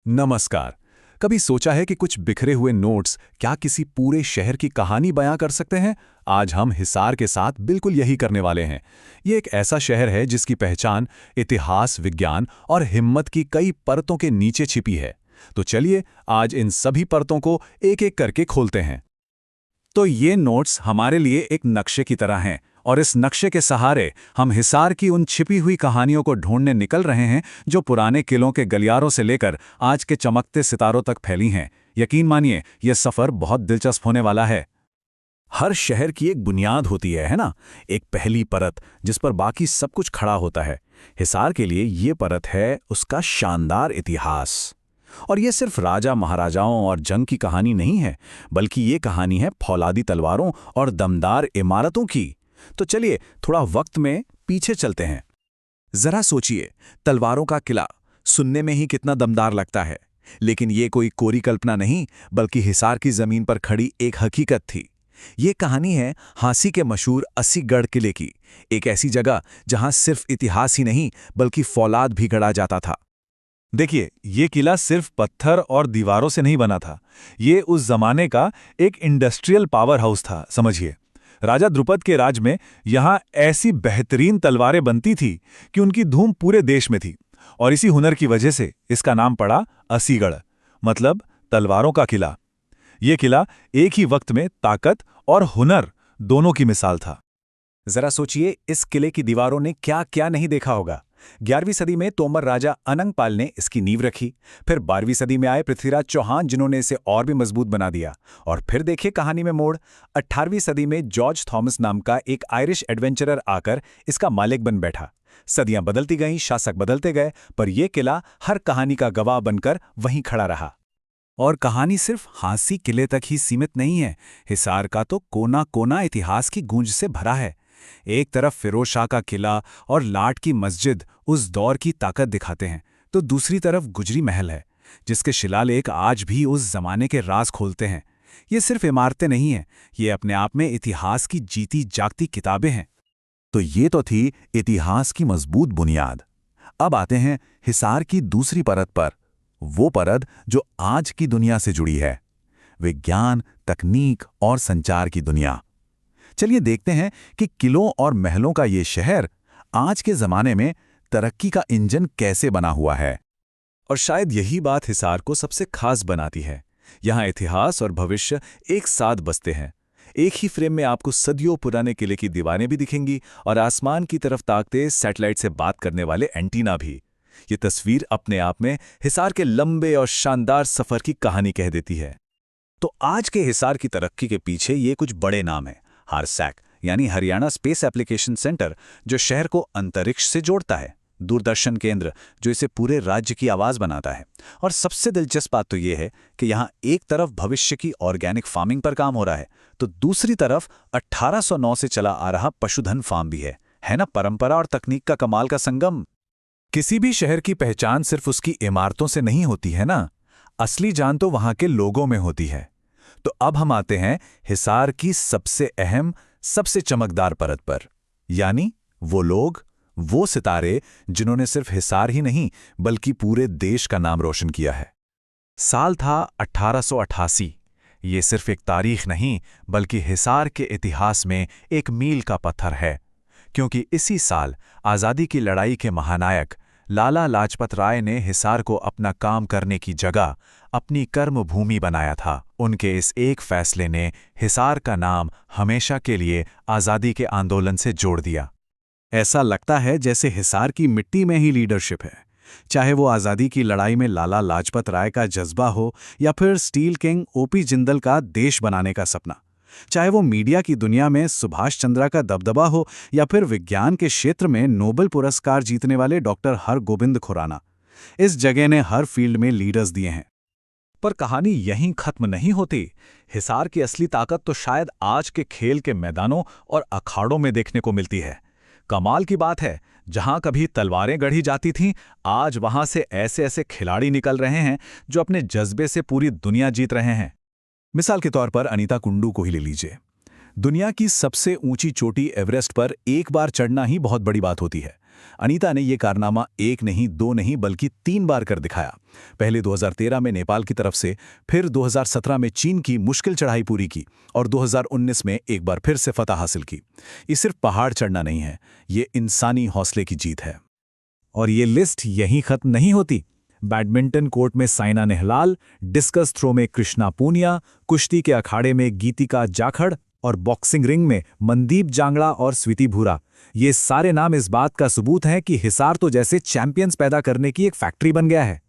नमस्कार। कभी सोचा है कि कुछ बिखरे हुए नोट्स क्या किसी पूरे शहर की कहानी बयां कर सकते हैं? आज हम हिसार के साथ बिल्कुल यही करने वाले हैं। ये एक ऐसा शहर है जिसकी पहचान इतिहास, विज्ञान और हिम्मत की कई परतों के नीचे छिपी है। तो चलिए आज इन सभी परतों को एक-एक करके खोलते हैं। तो ये नोट्स हमारे लिए एक नक्शे की तरह हैं और इस नक्शे के सहारे हम हिसार की उन छिपी हुई कहानियों को ढूंढने निकल रहे हैं जो पुराने किलों के गलियारों से लेकर आज के चमकते सितारों तक फैली हैं। यकीन मानिए यह सफर बहुत दिलचस्प होने वाला है। हर शहर की एक बुनियाद होती है ना? एक पहली परत जिस पर बाकी सब कुछ खड़ा होता है। हिसार के लिए ये परत है उसका शानदार इतिहास। और ये सिर्फ राजा महाराजाओं और जंग की कहानी नहीं है, बल्कि ये कहानी है फौलादी तलवारों और दमदार इमारतों की। तो चलिए थोड़ा वक्त में पीछे चलते हैं। जरा सोचिए, तलवारों का किला सुनने में ही कितना दमदार लगता है, लेकिन ये कोई कोरी कल्पना नहीं, बल्कि हिसार की जमीन पर खड़ी एक हकीकत थी। ये कहानी है हांसी के मशहूर अस्सीगढ़ किले की, एक ऐसी जगह जहां सिर्फ इतिहास ही नहीं बल्कि फौलाद भी गढ़ा जाता था। देखिए, ये किला सिर्फ पत्थर और दीवारों से नहीं बना था। ये उस जमाने का एक इंडस्ट्रियल पावर हाउस था, समझिए। राजा द्रुपद के राज में यहाँ ऐसी बेहतरीन तलवारें बनती थी कि उनकी धूम पूरे देश में थी। और इसी हुनर की वजह से इसका नाम पड़ा अस्सीगढ़, मतलब तलवारों का किला। ये किला एक ही वक्त में ताकत और हुनर दोनों की मिसाल था। जरा सोचिए, इस किले की दीवारों ने क्या क्या नहीं देखा होगा। 11वीं सदी में तोमर राजा अनंगपाल ने इसकी नींव रखी। फिर 12वीं सदी में आए पृथ्वीराज चौहान, जिन्होंने इसे और भी मजबूत बना दिया। और फिर देखिए कहानी में मोड़, 18वीं सदी में जॉर्ज थॉमस नाम का एक आयरिश एडवेंचरर आकर इसका मालिक बन बैठा। सदियां बदलती गईं, शासक बदलते गए, पर यह किला हर कहानी का गवाह बनकर वहीं खड़ा रहा। और कहानी सिर्फ हांसी किले तक ही सीमित नहीं है। हिसार का तो कोना कोना इतिहास की गूंज से भरा है। एक तरफ फिरोज शाह का किला और लाट की मस्जिद उस दौर की ताकत दिखाते हैं, तो दूसरी तरफ गुजरी महल है, जिसके शिलालेख आज भी उस जमाने के राज खोलते हैं। ये सिर्फ इमारतें नहीं हैं, ये अपने आप में इतिहास की जीती जागती किताबें हैं। तो ये तो थी इतिहास की मजबूत बुनियाद। अब आते हैं हिसार की दूसरी परत पर, वो परत जो आज की दुनिया से जुड़ी है, विज्ञान, तकनीक और संचार की दुनिया। चलिए देखते हैं कि किलों और महलों का ये शहर आज के जमाने में तरक्की का इंजन कैसे बना हुआ है। और शायद यही बात हिसार को सबसे खास बनाती है। यहाँ इतिहास और भविष्य एक साथ बसते हैं। एक ही फ्रेम में आपको सदियों पुराने किले की दीवारें भी दिखेंगी और आसमान की तरफ ताकते सैटेलाइट से बात करने वाले एंटीना भी। ये तस्वीर अपने आप में हिसार के लंबे और शानदार सफर की कहानी कह देती है। तो आज के हिसार की तरक्की के पीछे ये कुछ बड़े नाम हैं। हारसैक यानी हरियाणा स्पेस एप्लीकेशन सेंटर, जो शहर को अंतरिक्ष से जोड़ता है। दूरदर्शन केंद्र, जो इसे पूरे राज्य की आवाज बनाता है। और सबसे दिलचस्प बात तो यह है कि यहाँ एक तरफ भविष्य की ऑर्गेनिक फार्मिंग पर काम हो रहा है, तो दूसरी तरफ 1809 से चला आ रहा पशुधन फार्म भी है ना? परंपरा और तकनीक का कमाल का संगम। किसी भी शहर की पहचान सिर्फ उसकी इमारतों से नहीं होती है ना, असली जान तो वहां के लोगों में होती है। तो अब हम आते हैं हिसार की सबसे अहम, सबसे चमकदार परत पर, यानी वो लोग, वो सितारे जिन्होंने सिर्फ हिसार ही नहीं बल्कि पूरे देश का नाम रोशन किया है। साल था 1888। ये सिर्फ एक तारीख नहीं बल्कि हिसार के इतिहास में एक मील का पत्थर है, क्योंकि इसी साल आज़ादी की लड़ाई के महानायक लाला लाजपत राय ने हिसार को अपना काम करने की जगह, अपनी कर्मभूमि बनाया था। उनके इस एक फैसले ने हिसार का नाम हमेशा के लिए आज़ादी के आंदोलन से जोड़ दिया। ऐसा लगता है जैसे हिसार की मिट्टी में ही लीडरशिप है, चाहे वो आज़ादी की लड़ाई में लाला लाजपत राय का जज्बा हो या फिर स्टील किंग ओपी जिंदल का देश बनाने का सपना, चाहे वो मीडिया की दुनिया में सुभाष चंद्रा का दबदबा हो या फिर विज्ञान के क्षेत्र में नोबेल पुरस्कार जीतने वाले डॉक्टर हरगोबिंद खुराना। इस जगह ने हर फील्ड में लीडर्स दिए हैं। पर कहानी यहीं खत्म नहीं होती। हिसार की असली ताकत तो शायद आज के खेल के मैदानों और अखाड़ों में देखने को मिलती है। कमाल की बात है, जहां कभी तलवारें गढ़ी जाती थीं, आज वहां से ऐसे ऐसे खिलाड़ी निकल रहे हैं जो अपने जज्बे से पूरी दुनिया जीत रहे हैं। मिसाल के तौर पर अनीता कुंडू को ही ले लीजिए। दुनिया की सबसे ऊंची चोटी एवरेस्ट पर एक बार चढ़ना ही बहुत बड़ी बात होती है। अनीता ने यह कारनामा एक नहीं, दो नहीं बल्कि 3 बार कर दिखाया। पहले 2013 में नेपाल की तरफ से, फिर 2017 में चीन की मुश्किल चढ़ाई पूरी की और 2019 में एक बार फिर से फतह हासिल की। ये सिर्फ पहाड़ चढ़ना नहीं है, ये इंसानी हौसले की जीत है। और ये लिस्ट यहीं खत्म नहीं होती। बैडमिंटन कोर्ट में साइना नेहवाल, डिस्कस थ्रो में कृष्णा पूनिया, कुश्ती के अखाड़े में गीतिका जाखड़ और बॉक्सिंग रिंग में मनदीप जांगड़ा और स्वीति भूरा, ये सारे नाम इस बात का सबूत हैं कि हिसार तो जैसे चैंपियंस पैदा करने की एक फैक्ट्री बन गया है।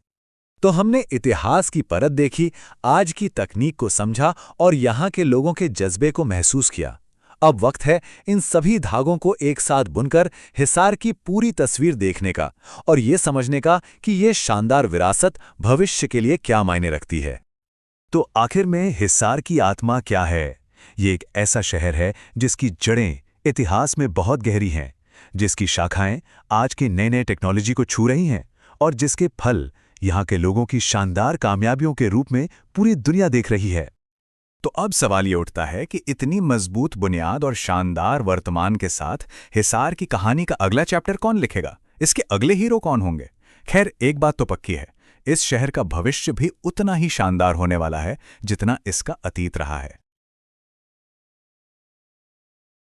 तो हमने इतिहास की परत देखी, आज की तकनीक को समझा और यहाँ के लोगों के जज्बे को महसूस किया। अब वक्त है इन सभी धागों को एक साथ बुनकर हिसार की पूरी तस्वीर देखने का और ये समझने का कि ये शानदार विरासत भविष्य के लिए क्या मायने रखती है। तो आखिर में हिसार की आत्मा क्या है? ये एक ऐसा शहर है जिसकी जड़ें इतिहास में बहुत गहरी हैं, जिसकी शाखाएं आज की नए-नए टेक्नोलॉजी को छू रही हैं और जिसके फल यहाँ के लोगों की शानदार कामयाबियों के रूप में पूरी दुनिया देख रही है। तो अब सवाल ये उठता है कि इतनी मजबूत बुनियाद और शानदार वर्तमान के साथ हिसार की कहानी का अगला चैप्टर कौन लिखेगा? इसके अगले हीरो कौन होंगे? खैर, एक बात तो पक्की है, इस शहर का भविष्य भी उतना ही शानदार होने वाला है जितना इसका अतीत रहा है।